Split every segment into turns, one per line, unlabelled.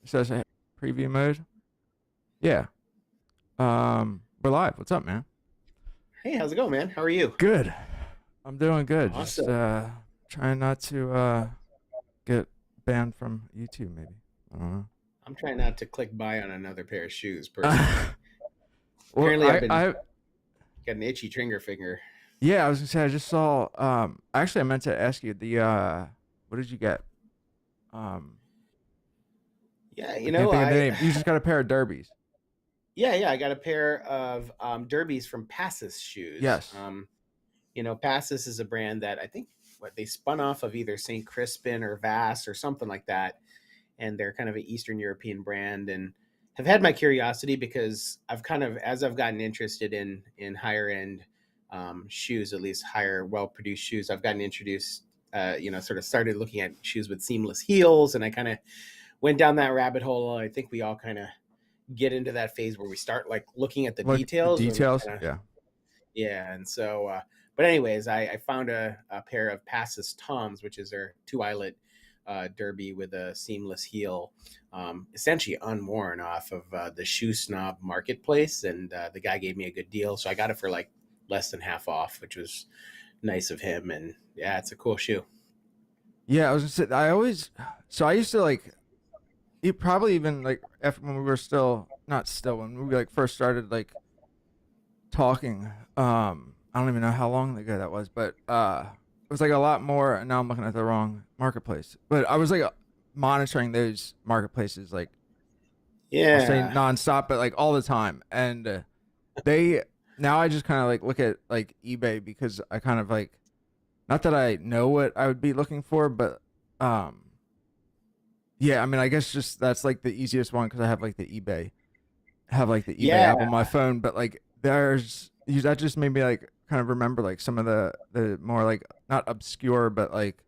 It says preview mode. Yeah. We're live. What's up, man?
Hey, how's it going, man? How are you?
Good. I'm doing good. Just
Awesome.
trying not to get banned from YouTube maybe. I don't
I'm trying not to click buy on another pair of shoes
know.
personally.
Well,
Apparently, I've
I
been
I
got an itchy trigger finger.
yeah, I was gonna say I just saw actually I meant to ask you the what did you get? Um
Yeah,
I can't think of the name. You just got a pair of derbies.
yeah, I got a pair of derbies from Passus shoes.
Yes.
Passus is a brand that I think what they spun off of either St. Crispin or Vass or something like that, and they're kind of an Eastern European brand and have had my curiosity because I've kind of as I've gotten interested in higher end shoes, at least higher well produced shoes, I've gotten introduced. Sort of started looking at shoes with seamless heels, and I kind of went down that rabbit hole. I think we all kind of get into that phase where we start like looking at the
Like the
details, where we
details?
kind of
Yeah.
yeah. And so, but anyways, I found a pair of Passus Toms, which is their two eyelet derby with a seamless heel, essentially unworn off of the Shoe Snob marketplace, and the guy gave me a good deal, so I got it for like less than half off, which was nice of him. And yeah, it's a cool shoe.
Yeah, I was gonna say I used to like it probably even like after when we were still not still when we like first started like talking. I don't even know how long ago that was, but it was like a lot more. And now I'm looking at the wrong marketplace, but I was like monitoring those marketplaces like I'll say
Yeah,
nonstop, but like all the time. And they now I just kind of like look at like eBay because I kind of like not that I know what I would be looking for, but um yeah, I mean I guess just that's like the easiest one because I have like the eBay
yeah.
app on my phone, but like that just made me like kind of remember like some of the more like not obscure but like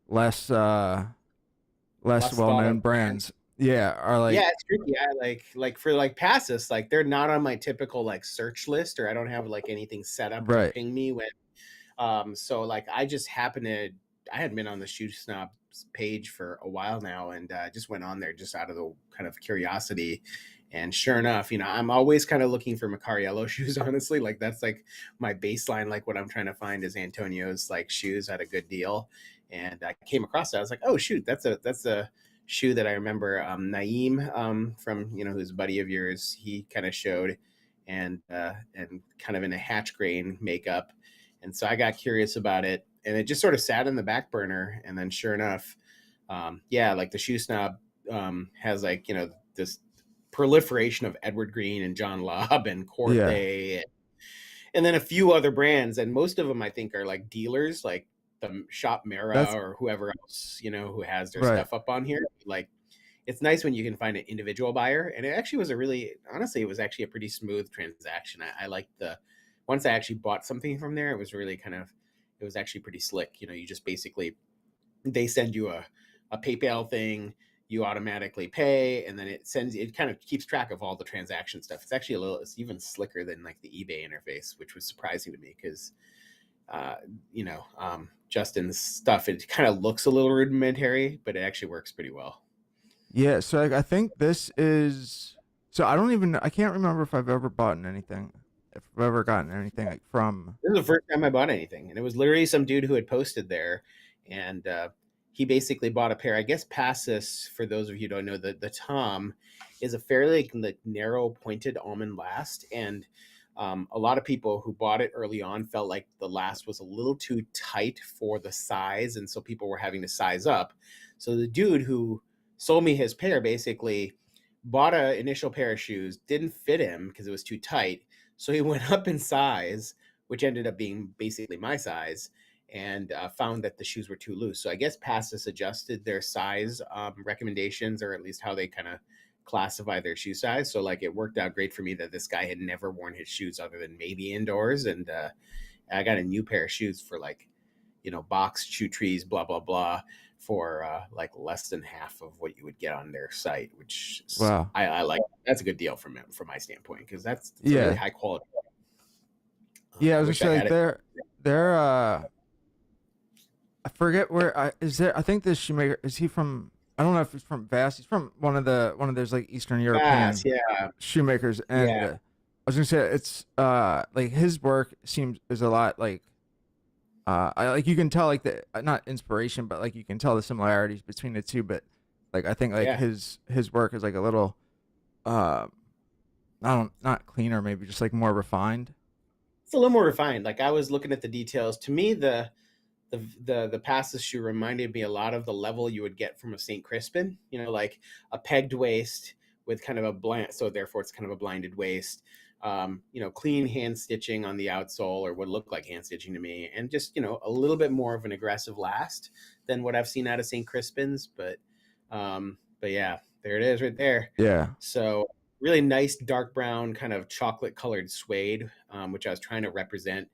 less less
Less
well
thought
known
of brand.
brands. Yeah, are like
Yeah, it's tricky. I like for like passes, like they're not on my typical like search list, or I don't have like anything set up to
right.
ping me when so like I just happened to I had been on the Shoe Snob page for a while now, and just went on there just out of the kind of curiosity. And sure enough, I'm always kind of looking for Macariello shoes, honestly. Like that's like my baseline, like what I'm trying to find is Antonio's like shoes at a good deal. And I came across that. I was like, oh shoot, that's a shoe that I remember Naeem from who's a buddy of yours, he kind of showed, and kind of in a hatch grain makeup. And so I got curious about it, and it just sort of sat in the back burner. And then, sure enough, yeah, like the Shoe Snob has like this proliferation of Edward Green and John Lobb and
Yeah.
Corthay, and then a few other brands, and most of them I think are like dealers, like the Shop Mara
That's
or whoever else who has their
right.
stuff up on here. Like it's nice when you can find an individual buyer, and it actually was a really honestly it was actually a pretty smooth transaction. I liked the once I actually bought something from there, it was really kind of it was actually pretty slick. You just basically they send you a PayPal thing, you automatically pay, and then it kind of keeps track of all the transaction stuff. It's actually it's even slicker than like the eBay interface, which was surprising to me because uh, Justin's stuff, it kind of looks a little rudimentary, but it actually works pretty well.
Yeah, so like, I think this is so I can't remember if I've ever bought anything if I've ever gotten anything like from
This is the first time I bought anything, and it was literally some dude who had posted there, and he basically bought a pair. I guess Passus, for those of you who don't know, the Tom is a fairly like narrow, pointed almond last, and a lot of people who bought it early on felt like the last was a little too tight for the size, and so people were having to size up. So the dude who sold me his pair basically bought an initial pair of shoes, didn't fit him because it was too tight, so he went up in size, which ended up being basically my size, and found that the shoes were too loose. So I guess Passus adjusted their size recommendations, or at least how they kind of classify their shoe size. So like it worked out great for me that this guy had never worn his shoes other than maybe indoors, and I got a new pair of shoes for like box shoe trees, blah blah blah, for like less than half of what you would get on their site, which
wow.
I like. That's a good deal from my standpoint because it's a really
Yeah.
high quality.
Yeah, I
I
was gonna
wish I
say like
had it.
they're I forget where I is there I think this shoemaker is he from I don't know if he's from Vass. He's from one of those like Eastern
Fast,
European
yeah,
shoemakers, and
yeah,
I was gonna say it's like his work seems is a lot like I like you can tell like the not inspiration, but like you can tell the similarities between the two. But like I think like
yeah.
his work is like a little uh I don't not cleaner, maybe just like more refined.
It's a little more refined. Like I was looking at the details. To me, the passes shoe reminded me a lot of the level you would get from a St. Crispin. You know, like a pegged waist with kind of a blind, so therefore it's kind of a blinded waist. You know, clean hand stitching on the outsole, or what looked like hand stitching to me, and just a little bit more of an aggressive last than what I've seen out of St. Crispin's. But yeah, there it is right there.
Yeah,
So really nice dark brown kind of chocolate colored suede, which I was trying to represent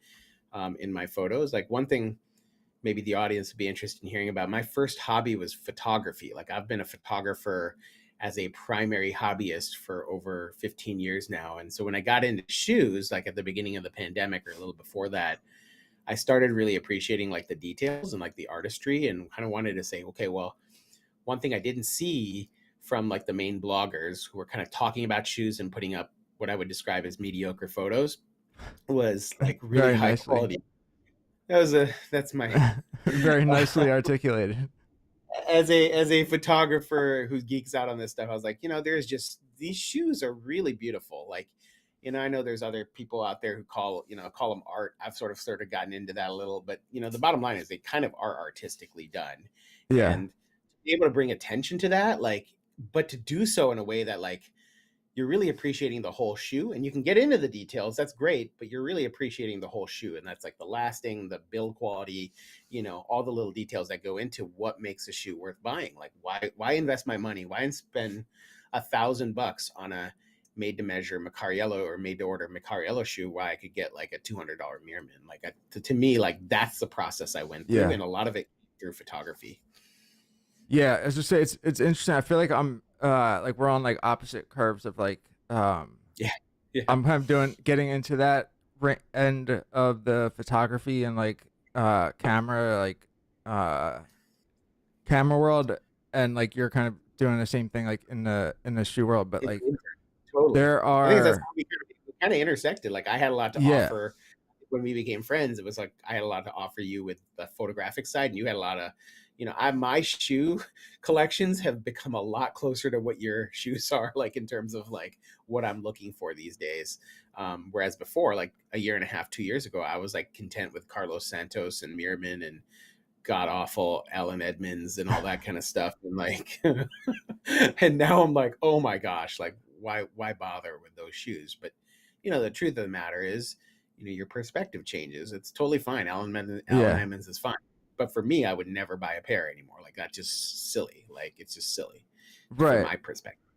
in my photos. Like one thing maybe the audience would be interested in hearing about. My first hobby was photography. Like I've been a photographer as a primary hobbyist for over 15 years now. And so when I got into shoes, like at the beginning of the pandemic or a little before that, I started really appreciating like the details and like the artistry, and kind of wanted to say, okay, well, one thing I didn't see from like the main bloggers who were kind of talking about shoes and putting up what I would describe as mediocre photos was like really
very
high
nicely,
quality. That's my
very nicely articulated.
as a photographer who geeks out on this stuff. I was like, there's just these shoes are really beautiful. Like, I know there's other people out there who call them art. I've sort of gotten into that a little, but the bottom line is they kind of are artistically done,
Yeah,
and to be able to bring attention to that, like, but to do so in a way that like you're really appreciating the whole shoe, and you can get into the details, that's great, but you're really appreciating the whole shoe, and that's like the lasting, the build quality, all the little details that go into what makes a shoe worth buying. Like why invest my money, why spend $1,000 on a made to measure Macariello or made to order Macariello shoe, why I could get like a $200 Meerman. Like to me, like that's the process I went through,
yeah,
and a lot of it through photography.
yeah. As I say, it's interesting. I feel like I'm like we're on like opposite curves of like
Yeah, yeah,
I'm kind of getting into that end of the photography and like camera uh camera world, and like you're kind of doing the same thing like in the shoe world, but like
totally.
there
I think that's
are
how we kind of intersected. Like I had a lot to
yeah,
offer when we became friends. It was like I had a lot to offer you with the photographic side, and you had a lot of, my shoe collections have become a lot closer to what your shoes are, like in terms of like what I'm looking for these days. Whereas before, like a year and a half, 2 years ago, I was like content with Carlos Santos and Meerman and god awful Alan Edmonds and all that kind of stuff, and like, and now I'm like, oh my gosh, like why bother with those shoes? But the truth of the matter is, your perspective changes. It's totally fine. Alan
yeah,
Edmonds is fine, but for me, I would never buy a pair anymore. Like that's just silly. Like it's just silly from
right,
my perspective.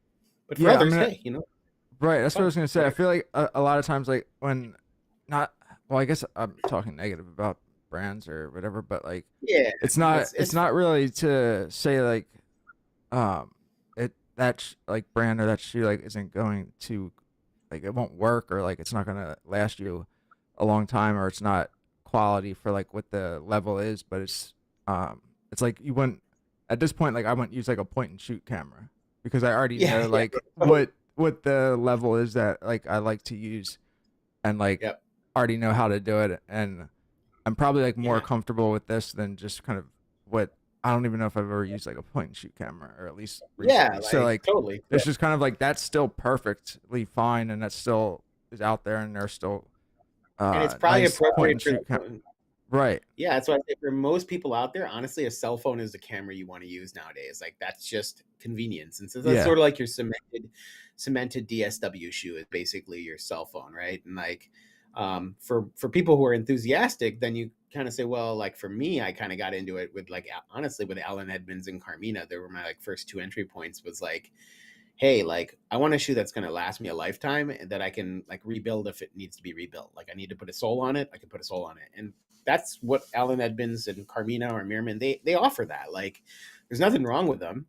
But for
yeah. I
others,
mean,
hey,
right.
it's
That's what I
fine.
was gonna say. I
Whatever.
feel like a lot of times like when not well, I guess I'm talking negative about brands or whatever, but like
Yeah,
it's
it's
not really to say like um like brand or that shoe like isn't going to like it won't work or like it's not gonna last you a long time or it's not quality for like what the level is, but it's like you wouldn't at this point like I wouldn't use like a point and shoot camera because I already
yeah,
know
yeah,
like
totally.
what the level is that like I like to use and like
Yep.
already know how to do it, and I'm probably like more
Yeah.
comfortable with this than just kind of what I don't even know if I've ever used like a point and shoot camera or at least
Yeah,
recently. So
like
like
totally. Yeah.
it's just kind of like that's still perfectly fine and that still is out there and there's still
And it's probably
nice point
appropriate
and
for
shoot right.
yeah, that's why I say for most people out there, honestly, a cell phone is the camera you want to use nowadays. Like that's just convenience. And so that's
Yeah.
sort of like your cemented DSW shoe is basically your cell phone, right? And like for people who are enthusiastic, then you kind of say, well, like for me, I kind of got into it with like honestly with Alan Edmonds and Carmina. They were my like first two entry points was like, hey, like I want a shoe that's going to last me a lifetime and that I can like rebuild if it needs to be rebuilt. Like I need to put a sole on it, I can put a sole on it. And that's what Alan Edmonds and Carmina or Meerman, they offer that. Like there's nothing wrong with them.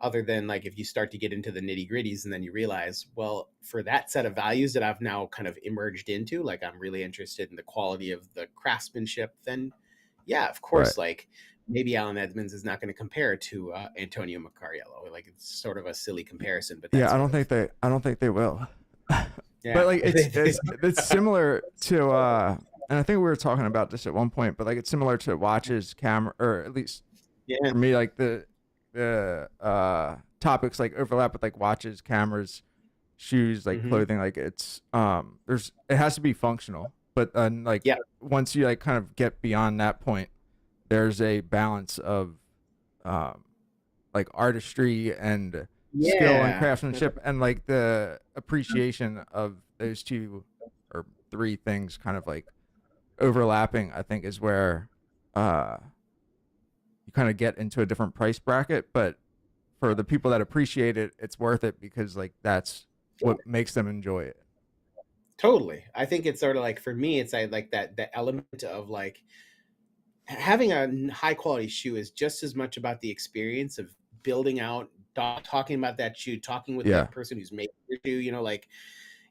Other than like if you start to get into the nitty gritties and then you realize, well, for that set of values that I've now kind of emerged into, like I'm really interested in the quality of the craftsmanship, then yeah, of
Right.
course, like maybe Alan Edmonds is not going to compare to Antonio Macariello. Like it's sort of a silly comparison, but that's
Yeah,
sort of
I don't think they will.
yeah.
But like it's similar to and I think we were talking about this at one point, but like it's similar to watches, camera, or at least
Yeah.
for me, like the topics like overlap with like watches, cameras, shoes, like
Hmm.
clothing. Like it's there's it has to be functional, but like
Yeah.
once you like kind of get beyond that point, there's a balance of um like artistry and skill and
Yeah.
craftsmanship and like the appreciation of those two or three things kind of like overlapping. I think is where uh you kind of get into a different price bracket, but for the people that appreciate it, it's worth it because like that's what makes them enjoy it.
Totally. I think it's sort of like for me, it's like that the element of like having a high quality shoe is just as much about the experience of building out, talking about that shoe, talking with the
Yeah.
person who's making your shoe. Like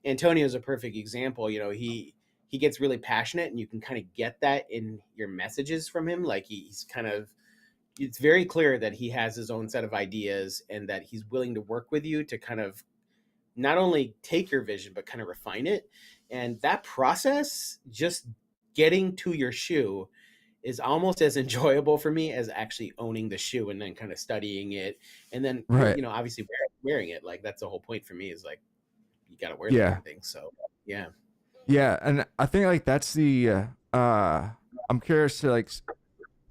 Antonio is a perfect example. He gets really passionate, and you can kind of get that in your messages from him. Like he's kind of it's very clear that he has his own set of ideas and that he's willing to work with you to kind of not only take your vision but kind of refine it. And that process, just getting to your shoe, is almost as enjoyable for me as actually owning the shoe and then kind of studying it and then
Right.
obviously wearing it. Like that's the whole point for me, is like you got to wear the
Yeah.
damn thing. So yeah.
Yeah, and I think like that's the I'm curious to like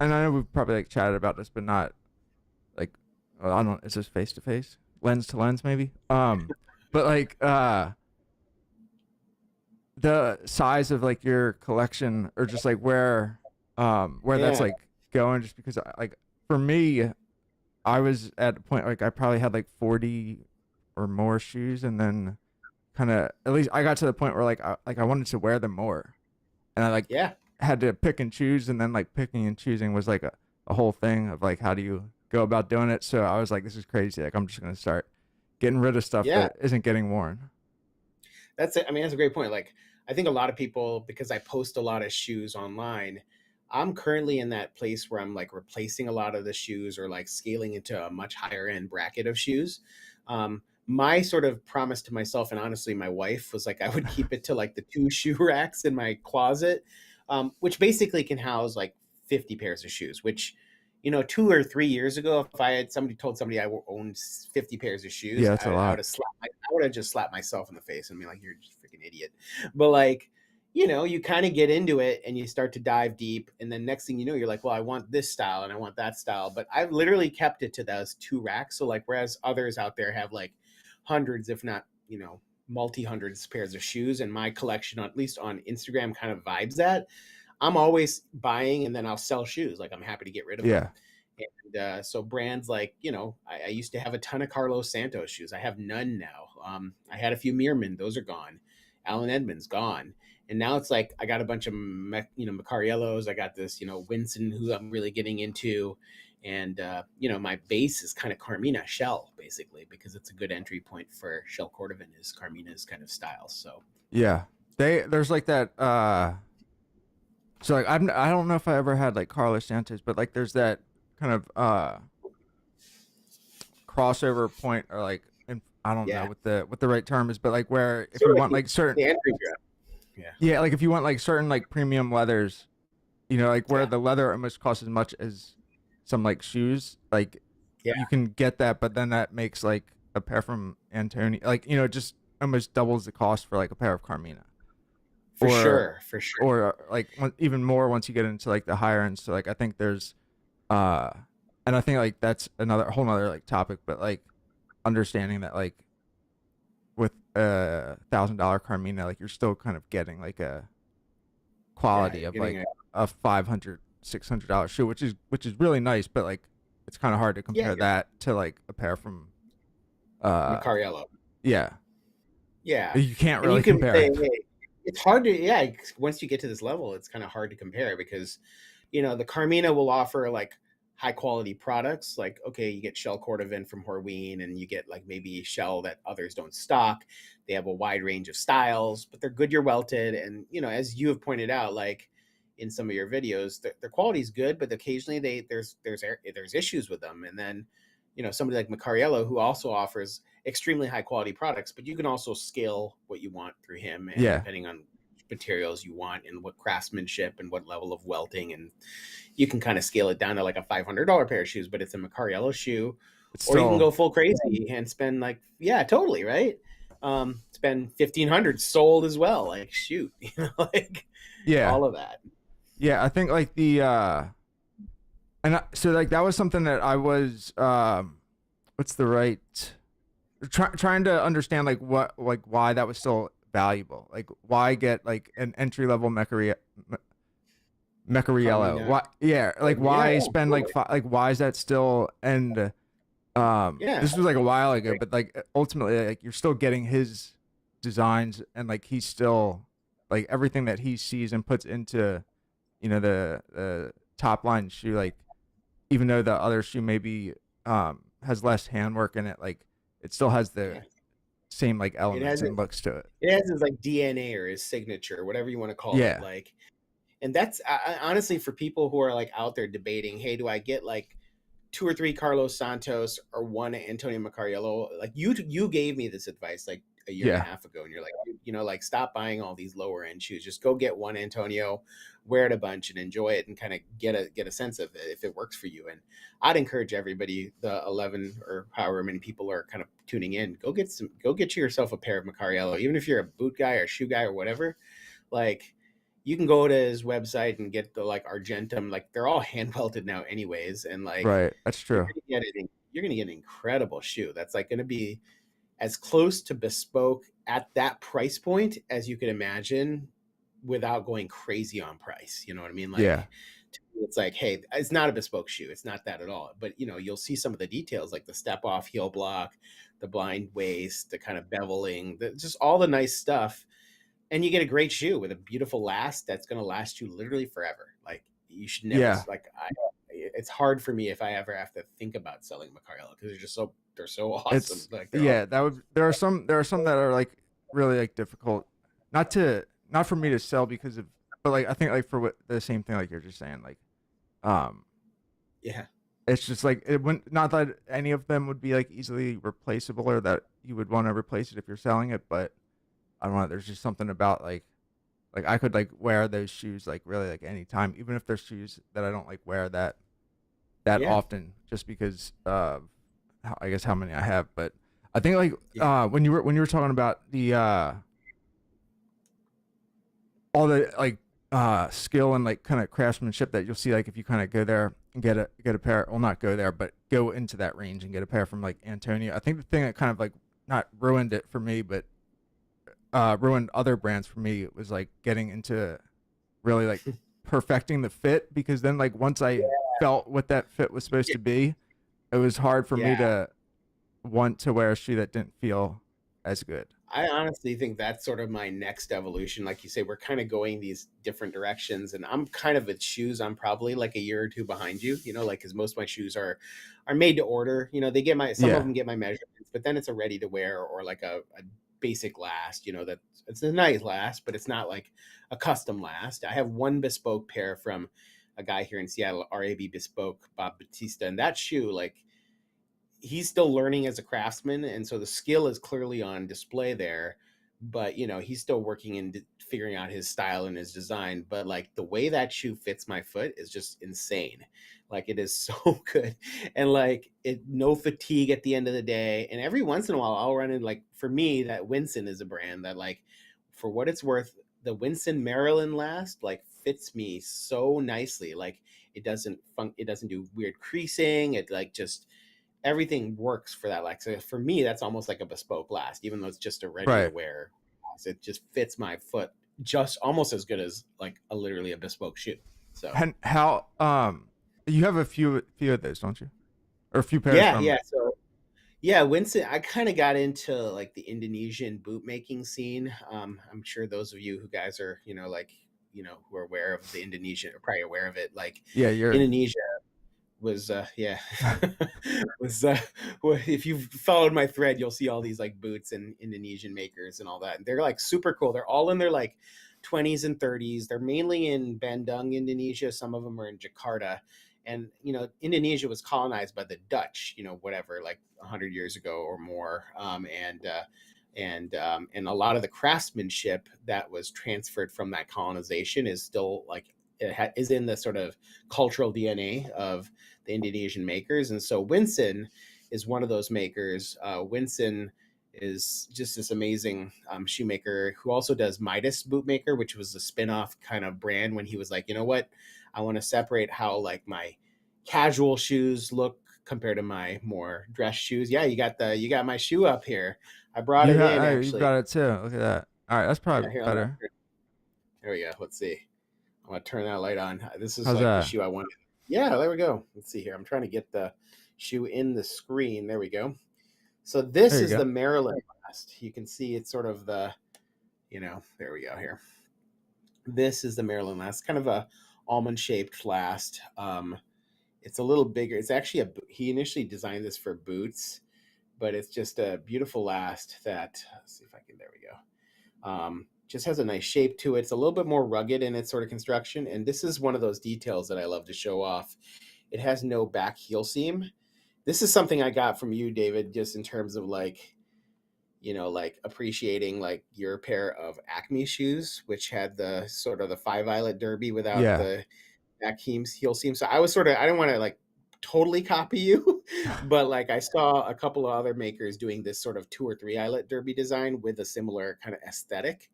and I know we've probably like chatted about this but not like I don't is this face to face? Lens to lens maybe? But like the size of like your collection or just like where that's
Yeah.
like going just because like for me I was at a point like I probably had like 40 or more shoes and then kind of at least I got to the point where like I wanted to wear them more and I like
Yeah.
had to pick and choose and then like picking and choosing was like a whole thing of like how do you go about doing it, so I was like this is crazy, like I'm just gonna start getting rid of stuff
Yeah.
that isn't getting worn.
That's it. I mean, that's a great point. Like, I think a lot of people, because I post a lot of shoes online, I'm currently in that place where I'm like replacing a lot of the shoes or like scaling into a much higher end bracket of shoes. My sort of promise to myself, and honestly, my wife, was like I would keep it to like the two shoe racks in my closet, which basically can house like 50 pairs of shoes, which 2 or 3 years ago, if I had somebody told somebody I owned 50 pairs of shoes,
Yeah, it's a
I
lot.
would have I would have just slapped myself in the face and be like, "You're just a freaking idiot." But like, you kind of get into it and you start to dive deep, and then next thing you know, you're like, "Well, I want this style and I want that style." But I've literally kept it to those two racks. So like, whereas others out there have like hundreds, if not multi hundreds pairs of shoes, and my collection, at least on Instagram, kind of vibes that. I'm always buying and then I'll sell shoes. Like I'm happy to get rid of them.
Yeah.
And so brands like, I used to have a ton of Carlos Santos shoes. I have none now. I had a few Meerman, those are gone. Alan Edmonds gone. And now it's like I got a bunch of Macariellos. I got this, Winston, who I'm really getting into, and my base is kind of Carmina Shell basically because it's a good entry point for Shell Cordovan is Carmina's kind of style. So
Yeah, there's like that so like I don't know if I ever had like Carlos Santos, but like there's that kind of crossover point or like and I don't know
yeah,
what the right term is, but like where if
sort
you
of like
want like certain
the entry drop. Yeah,
yeah, like if you want like certain like premium leathers, like where
yeah,
the leather almost costs as much as some like shoes, like
yeah,
you can get that, but then that makes like a pair from Antoni like it just almost doubles the cost for like a pair of Carmina.
for
Or
sure, for sure.
like even more once you get into like the higher end. So like I think there's uh and I think like that's another whole nother like topic, but like understanding that like with $1,000 Carmina, like you're still kind of getting like a
Yeah,
quality
you're
of
getting
like
a
a $500-$600 shoe, which is really nice, but like it's kind of hard to
yeah,
compare that to like a pair from uh
Macariello.
yeah,
Yeah,
you can't
and you
really
can
compare
say,
it.
hey, it's hard to once you get to this level, it's kind of hard to compare because the Carmina will offer like high quality products. Like okay, you get Shell Cordovan from Horween, and you get like maybe Shell that others don't stock. They have a wide range of styles, but they're Goodyear welted, and as you have pointed out, like in some of your videos, their quality is good, but occasionally there's issues with them. And then, somebody like Macariello, who also offers extremely high quality products, but you can also scale what you want through him, and
Yeah.
depending on materials you want and what craftsmanship and what level of welting, and you can kind of scale it down to like a $500 pair of shoes, but it's a Macariello shoe.
It's
Or you can go
still,
full crazy and spend like, yeah, totally, right. Spend 1,500 sold as well. Like, shoot, like
yeah.
all of that.
Yeah. I think like so like that was something that I was, what's the right, trying to understand like like why that was still valuable. Like why get like an entry level
Probably
Mecariello?
not.
Why? Yeah, like
Yeah,
why
yeah,
spend like
totally.
like why is that still? And
Yeah,
this was like a while ago, but like ultimately, like you're still getting his designs, and like he's still like everything that he sees and puts into the top line shoe. Like even though the other shoe maybe has less handwork in it, like it still has the
yeah.
same like
It
elements
has
and looks to it.
it has his like DNA or his signature, whatever you want to call it.
Yeah,
Like, and that's honestly for people who are like out there debating, hey, do I get like two or three Carlos Santos or one Antonio Macariello? Like you gave me this advice like a year and a
yeah,
half ago, and you're like, like stop buying all these lower end shoes. Just go get one Antonio, wear it a bunch, and enjoy it, and kind of get a sense of it if it works for you. And I'd encourage everybody, the 11 or however many people are kind of tuning in, go get yourself a pair of Macariello, even if you're a boot guy or shoe guy or whatever. Like, you can go to his website and get the like Argentum, like they're all hand welted now anyways, and like
right. That's true.
you're gonna get an incredible shoe that's like gonna be as close to bespoke at that price point as you could imagine without going crazy on price. You know what I mean? Like,
Yeah,
to me, it's like, hey, it's not a bespoke shoe. It's not that at all. But you'll see some of the details like the step off heel block, the blind waist, the kind of beveling, just all the nice stuff. And you get a great shoe with a beautiful last that's going to last you literally forever. Like, you should never
yeah.
like it's hard for me if I ever have to think about selling Macariello because they're so awesome.
It's
Like, they're all
yeah. That would there are some that are like really like difficult, not for me to sell because of, but like I think like for what the same thing like you're just saying like um
yeah.
it's just like it wouldn't, not that any of them would be like easily replaceable or that you would want to replace it if you're selling it, but I don't know. There's just something about like I could like wear those shoes like really like anytime, even if they're shoes that I don't like wear that
Yeah.
often, just because of I guess how many I have. But I think like
Yeah.
when you were talking about the all the like skill and like kind of craftsmanship that you'll see like if you kind of go there and get a pair, well not go there but go into that range and get a pair from like Antonio. I think the thing that kind of like not ruined it for me but ruined other brands for me was like getting into really like perfecting the fit, because then like once I felt what that fit was supposed
Yeah.
to be, it was hard for me
Yeah.
to want to wear a shoe that didn't feel as good.
I honestly think that's sort of my next evolution. Like you say, we're kind of going these different directions, and I'm kind of with shoes. I'm probably like a year or two behind you. Like because most of my shoes are made to order. They get some of
Yeah,
them get my measurements, but then it's a ready to wear or like a basic last. That it's a nice last, but it's not like a custom last. I have one bespoke pair from a guy here in Seattle, RAB Bespoke, Bob Batista, and that shoe like he's still learning as a craftsman, and so the skill is clearly on display there, but he's still working and figuring out his style and his design. But like the way that shoe fits my foot is just insane. Like, it is so good, and like it no fatigue at the end of the day. And every once in a while I'll run in, like, for me, that Winston is a brand that, like, for what it's worth, the Winston Maryland last like fits me so nicely. Like, it doesn't do weird creasing. It like just everything works for that. Like, so for me, that's almost like a bespoke last, even though it's just a ready to
right.
wear last. It just fits my foot just almost as good as like literally a bespoke shoe. So
And how you have a few of those, don't you? Or a few pairs
yeah,
from.
yeah. So yeah, Winston, I kind of got into like the Indonesian boot making scene. I'm sure those of you who guys are, like, who are aware of the Indonesian are probably aware of it. Like,
Yeah, you're.
Indonesia was yeah was well, if you've followed my thread, you'll see all these like boots and Indonesian makers and all that, and they're like super cool. They're all in their like 20s and 30s. They're mainly in Bandung, Indonesia. Some of them are in Jakarta. And, Indonesia was colonized by the Dutch, whatever, like 100 years ago or more. And a lot of the craftsmanship that was transferred from that colonization is still like, is in the sort of cultural DNA of the Indonesian makers. And so Winson is one of those makers. Winson is just this amazing shoemaker who also does Midas Bootmaker, which was a spin-off kind of brand when he was like, you know what, I want to separate how like my casual shoes look compared to my more dress shoes. Yeah, you got my shoe up here. I brought it in
You've
actually.
got it too. Look at that. All right, that's
Yeah,
probably
here,
better.
there we go. Let's see. I'm gonna turn that light on. This is
How's
like the
that?
shoe I wanted. Yeah, there we go. Let's see here. I'm trying to get the shoe in the screen. There we go. So this
There you
is
go.
the Maryland last. You can see it's sort of the, there we go here. This is the Maryland last, kind of a almond shaped last. It's a little bigger. It's actually he initially designed this for boots, but it's just a beautiful last that, let's see if I can, there we go. Just has a nice shape to it. It's a little bit more rugged in its sort of construction. And this is one of those details that I love to show off. It has no back heel seam. This is something I got from you, David, just in terms of like, like appreciating like your pair of Acme shoes, which had the sort of the 5 eyelet derby without
Yeah.
the back heel seam. So I was sort of, I didn't want to like totally copy you, but like I saw a couple of other makers doing this sort of 2 or 3 eyelet derby design with a similar kind of aesthetic.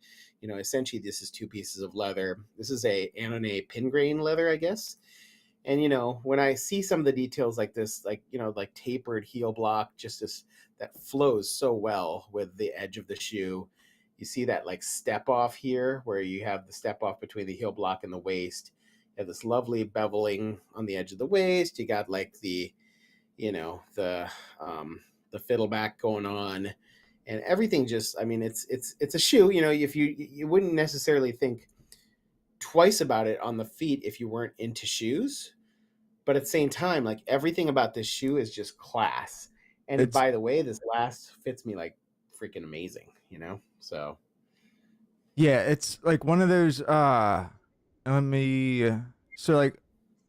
Essentially this is 2 pieces of leather. This is a Annonay pin grain leather, I guess. And when I see some of the details like this, like like tapered heel block, just this that flows so well with the edge of the shoe. You see that like step off here where you have the step off between the heel block and the waist. You have this lovely beveling on the edge of the waist. You got like the the fiddleback going on, and everything just, I mean, it's a shoe. If you wouldn't necessarily think twice about it on the feet if you weren't into shoes, but at the same time, like everything about this shoe is just class. And
It's
by the way, this last fits me like freaking amazing, So
yeah, it's like one of those let me so like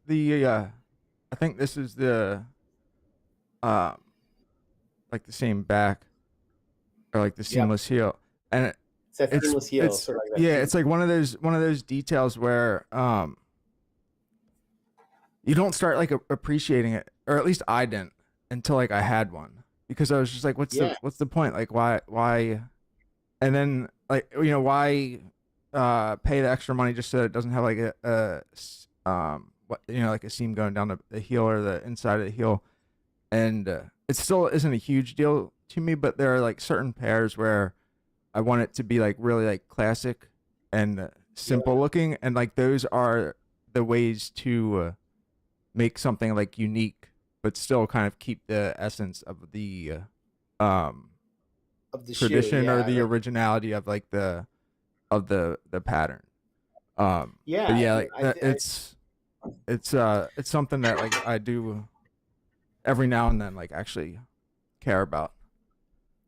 the I think this is the um like the same back or like the
yep,
seamless heel. And
it's that
it's
seamless heel,
it's
sort of like that.
yeah, it's like one of those details where you don't start like appreciating it, or at least I didn't until like I had one, because I was just like,
Yeah,
what's the point? Like why? And then like why pay the extra money just so it doesn't have like what like a seam going down the heel or the inside of the heel, and it still isn't a huge deal to me, but there are like certain pairs where I want it to be like really like classic and
yeah,
simple looking, and like those are the ways to make something like unique, but still kind of keep the essence of the um
of the shoe.
tradition or
Yeah,
the
like
originality of like the pattern. But
yeah.
yeah,
And
like that, it's something that like I do every now and then like actually care about.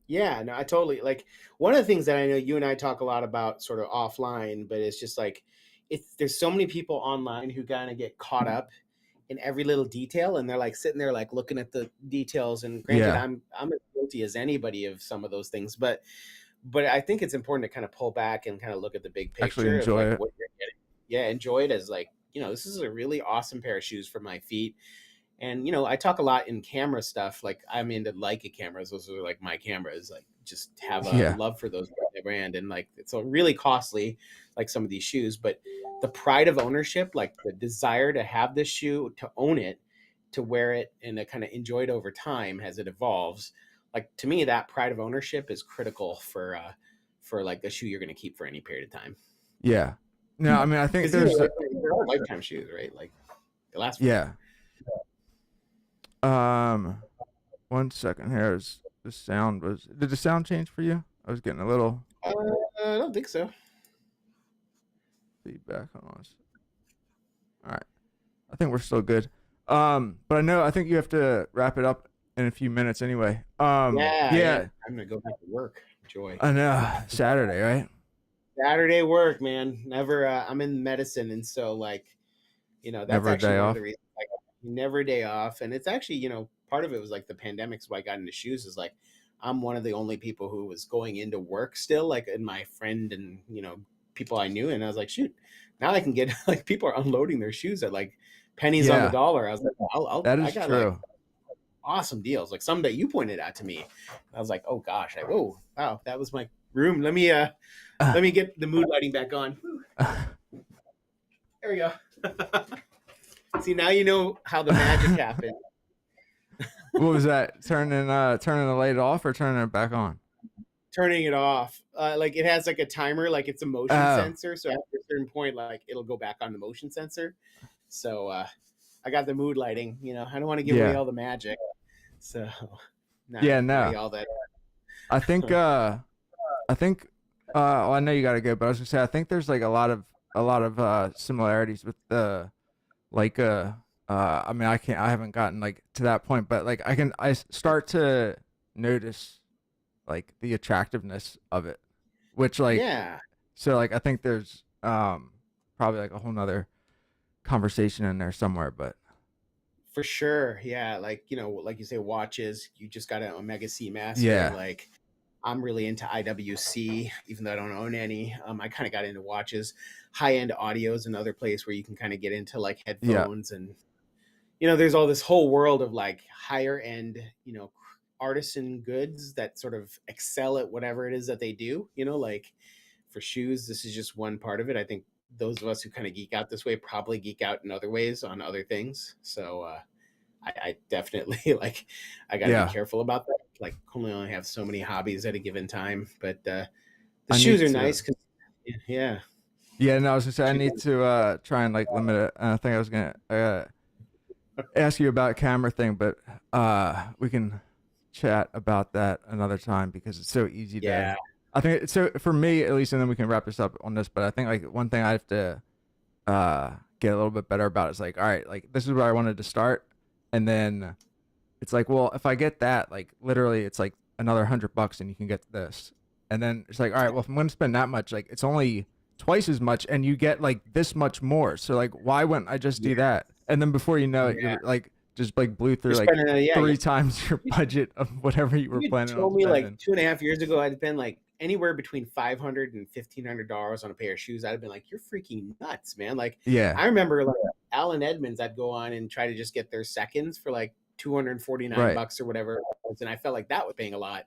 Yeah, no, I totally like one of the things that I know you and I talk a lot about sort of offline, but it's just like there's so many people online who kind of get caught up in every little detail, and they're like sitting there like looking at the details. And granted,
Yeah,
I'm as guilty as anybody of some of those things, but I think it's important to kind of pull back and kind of look at the big
actually
picture of
enjoy
like
it.
what you're getting. Yeah, enjoy it as like, this is a really awesome pair of shoes for my feet. And I talk a lot in camera stuff. Like I'm into Leica cameras; those are like my cameras. Like just have a
Yeah,
love for those brand, and like it's a really costly, like some of these shoes. But the pride of ownership, like the desire to have this shoe, to own it, to wear it, and to kind of enjoy it over time as it evolves. Like to me, that pride of ownership is critical for like the shoe you're going to keep for any period of time.
yeah. No, I mean I think
Because
there's
they're all lifetime shoes, right? Like they last forever.
yeah. Um, 1 second here. The sound was. Did the sound change for you? I was getting a little
I don't think so.
feedback. Hold on. All right. I think we're still good. But I think you have to wrap it up in a few minutes anyway.
Yeah, yeah.
Yeah.
I'm gonna go back to work. Joy.
I know. Saturday, right?
Saturday work, man. Never. I'm in medicine, and so like, that's
Never a
actually
day
one of
off.
the reasons. Like, never a day off, and it's actually, part of it was like the pandemic's why I got into shoes. Is like, I'm one of the only people who was going into work still, like, in my friend and people I knew, and I was like, shoot, now I can get like people are unloading their shoes at like pennies on the
Yeah,
dollar. I was like,
that
I
is
got like
true.
awesome deals. Like some that you pointed out to me, I was like, oh gosh, like, whoa, wow, that was my room. Let me get the mood lighting back on. There we go. See, now you know how the magic happened.
What was that? Turning the light off or turning it back on?
Turning it off. Like it has like a timer, like it's a motion
Oh,
sensor. So after a certain point, like it'll go back on the motion sensor. So I got the mood lighting. I don't want to give away
yeah,
all the magic. So
yeah.
now
No,
all that.
I think I think well, I know you gotta go, but I was gonna say I think there's like a lot of similarities with the like I mean I haven't gotten like to that point, but like start to notice like the attractiveness of it, which like
Yeah,
so like I think there's probably like a whole nother conversation in there somewhere, but
for sure. Yeah, like like you say, watches. You just got an Omega Seamaster.
yeah,
Like I'm really into IWC, even though I don't own any. I kind of got into watches. High end audio is another place where you can kind of get into like
yeah,
headphones, and there's all this whole world of like higher end, artisan goods that sort of excel at whatever it is that they do. Like for shoes, this is just one part of it. I think those of us who kind of geek out this way probably geek out in other ways on other things. So I definitely like I got to be
yeah.
careful about that. Like only have so many hobbies at a given time, but the
I
shoes
need
are
to.
nice because yeah,
Yeah, no, I was gonna say I
shoes
need to try and like limit it. And I think I was gonna ask you about camera thing, but we can chat about that another time because it's so easy to.
yeah,
I think it's so for me at least, and then we can wrap this up on this. But I think like one thing I have to get a little bit better about is like, all right, like this is where I wanted to start, and then it's like, well, if I get that, like literally, it's like another $100 and you can get this, and then it's like, all right, well, if I'm going to spend that much, like it's only twice as much, and you get like this much more. So like, why wouldn't I just
yeah,
do that? And then before you know it,
yeah.
you're like just like blew
You're
through like
spending yeah,
three times your budget of whatever you were
you
planning on
told me like
spending.
2.5 years ago I'd been like anywhere between $500 and $1,500 on a pair of shoes. I'd have been like, you're freaking nuts, man. Like
Yeah,
I remember like Allen Edmonds, I'd go on and try to just get their seconds for like 249
right.
bucks or whatever it was, and I felt like that was paying a lot.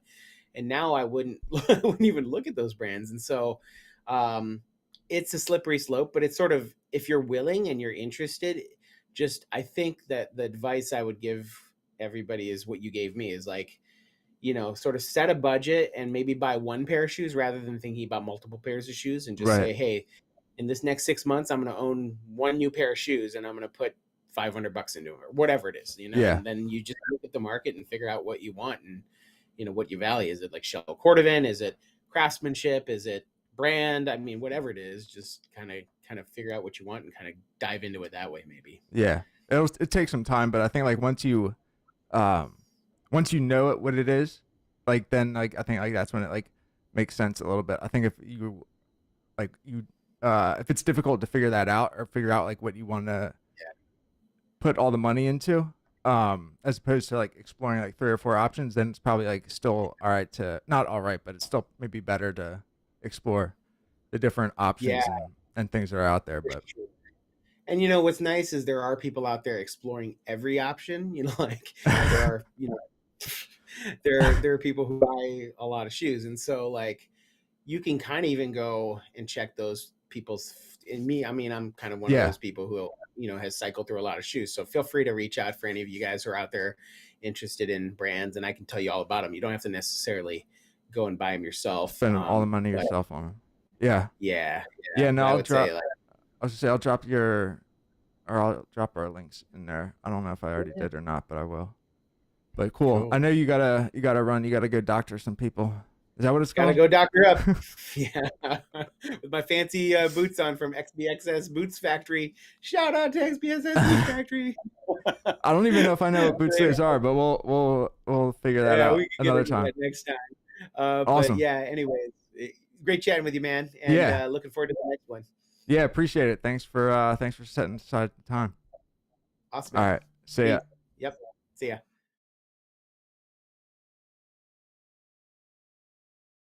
And now I wouldn't wouldn't even look at those brands. And so um it's a slippery slope, but it's sort of if you're willing and you're interested, just I think that the advice I would give everybody is what you gave me is like sort of set a budget and maybe buy one pair of shoes rather than thinking about multiple pairs of shoes, and just
Right.
say, hey, in this next 6 months, I'm going to own one new pair of shoes and I'm going to put $500 into it or whatever it is,
Yeah.
and then you just look at the market and figure out what you want and, what you value. Is it like Shell Cordovan? Is it craftsmanship? Is it brand? I mean, whatever it is, just kind of figure out what you want and kind of dive into it that way, maybe.
Yeah. It takes some time, but I think like um once you know it what it is, like then like I think like that's when it like makes sense a little bit. I think if you like you if it's difficult to figure that out or figure out like what you want to put all the money into, as opposed to like exploring like three or four options, then it's probably like still all right to not all right, but it's still maybe better to explore the different
Yeah,
options and things that are out there.
for
But
sure. And what's nice is there are people out there exploring every option. Like there are, there are people who buy a lot of shoes, and so like you can kind of even go and check those people's. In me, I mean, I'm kind of one of
yeah,
those people who has cycled through a lot of shoes. So feel free to reach out for any of you guys who are out there interested in brands, and I can tell you all about them. You don't have to necessarily go and buy them yourself.
spending all the money
But
yourself on them. Yeah,
yeah, yeah.
yeah. No,
But I would say like,
I was gonna say I'll drop I'll drop our links in there. I don't know if I already did or not, but I will. But cool. I
cool.
know you gotta run. You gotta go doctor some people. Is that what it's
Gotta
called?
go doctor up. Yeah. With my fancy boots on from XBXS Boots Factory. Shout out to XBXS Boots Factory.
I don't even know if I know what boots those are, but we'll figure that
Yeah, we
out
can get
another
into
time.
that next time. But
Awesome.
yeah, anyways, great chatting with you, man, and
Yeah.
looking forward to the next one.
Yeah, appreciate it. Thanks for setting aside the time.
Awesome,
All
man.
right. See ya.
Hey, yep. See ya.